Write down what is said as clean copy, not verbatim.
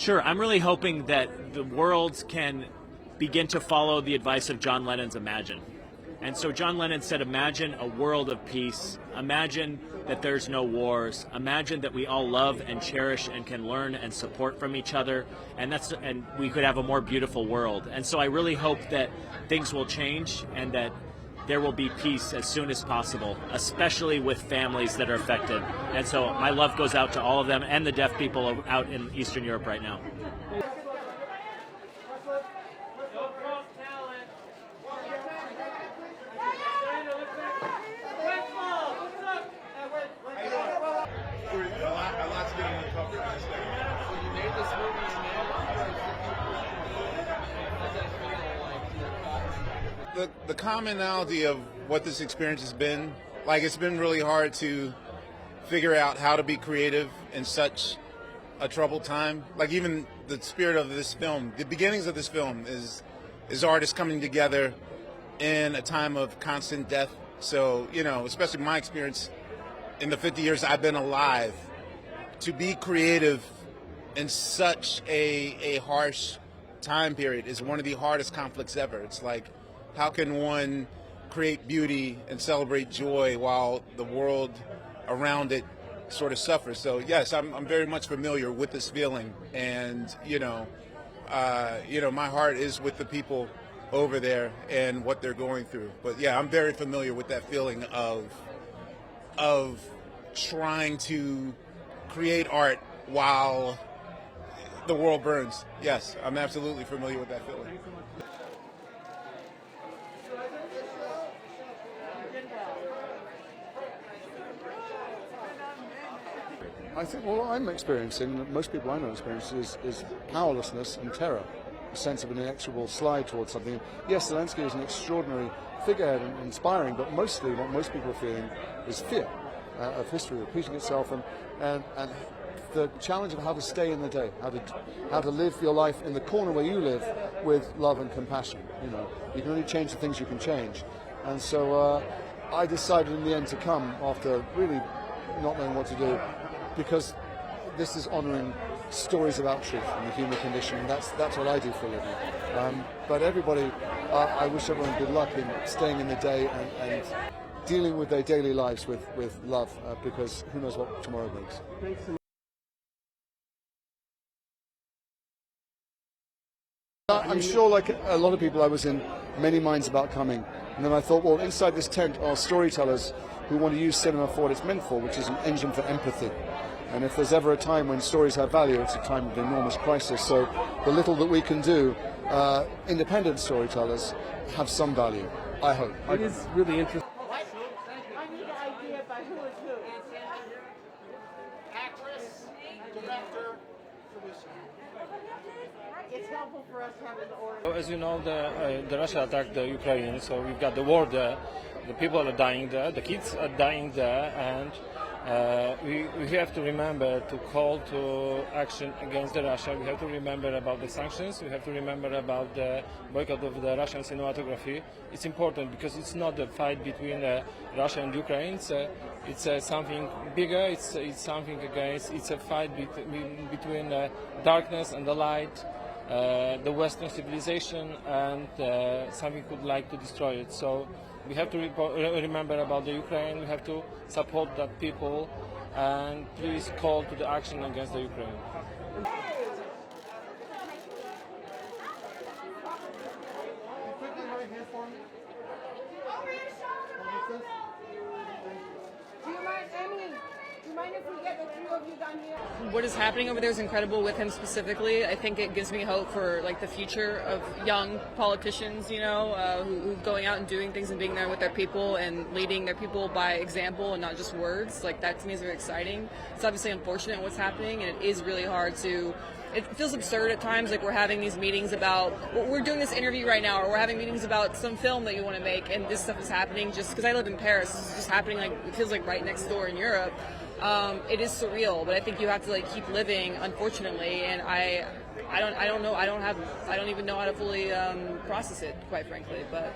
Sure, I'm really hoping that the world can begin to follow the advice of John Lennon's Imagine. And so John Lennon said, imagine a world of peace. Imagine that there's no wars. Imagine that we all love and cherish and can learn and support from each other. And we could have a more beautiful world. And so I really hope that things will change and that there will be peace as soon as possible, especially with families that are affected. And so my love goes out to all of them and the deaf people out in Eastern Europe right now. The commonality of what this experience has been, like, it's been really hard to figure out how to be creative in such a troubled time. Like, even the spirit of this film, the beginnings of this film is artists coming together in a time of constant death. So, you know, especially my experience in the 50 years I've been alive, to be creative in such a harsh time period is one of the hardest conflicts ever. It's like, how can one create beauty and celebrate joy while the world around it sort of suffers? So yes, I'm very much familiar with this feeling, and my heart is with the people over there and what they're going through. But yeah, I'm very familiar with that feeling of trying to create art while the world burns. Yes, I'm absolutely familiar with that feeling. I think what I'm experiencing, that most people I know experience, is powerlessness and terror, a sense of an inexorable slide towards something. Yes, Zelensky is an extraordinary figurehead and inspiring, but mostly what most people are feeling is fear of history repeating itself, and the challenge of how to stay in the day, how to live your life in the corner where you live with love and compassion. You know, you can only change the things you can change, and so I decided in the end to come after really not knowing what to do, because this is honouring stories about truth and the human condition, and that's what I do for a living. But everybody, I wish everyone good luck in staying in the day and dealing with their daily lives with love, because who knows what tomorrow brings. I'm sure, like a lot of people, I was in many minds about coming, and then I thought, well, inside this tent are storytellers who want to use cinema for what it's meant for, which is an engine for empathy. And if there's ever a time when stories have value, it's a time of enormous crisis. So the little that we can do, independent storytellers, have some value, I hope. It is really interesting. I need an idea about who is who. Actress, director, producer. It's helpful for us to have an order. As you know, the Russia attacked the Ukraine, so we've got the war there. The people are dying there, the kids are dying there, and we have to remember to call to action against Russia. We have to remember about the sanctions. We have to remember about the boycott of the Russian cinematography. It's important because it's not a fight between Russia and Ukraine. It's something bigger. It's something against. It's a fight between darkness and the light, the Western civilization, and something who would like to destroy it. So we have to remember about the Ukraine. We have to support that people, and please call to the action against the Ukraine. What is happening over there is incredible with him specifically. I think it gives me hope for like the future of young politicians, you know, who going out and doing things and being there with their people and leading their people by example and not just words. Like, that to me is very exciting. It's obviously unfortunate what's happening, and it is really hard to. It feels absurd at times, like we're having these meetings about, we're doing this interview right now, or we're having meetings about some film that you want to make, and this stuff is happening just because I live in Paris. This is just happening, like, it feels like right next door in Europe. It is surreal, but I think you have to like keep living, unfortunately, and I don't know, I don't even know how to fully process it, quite frankly, but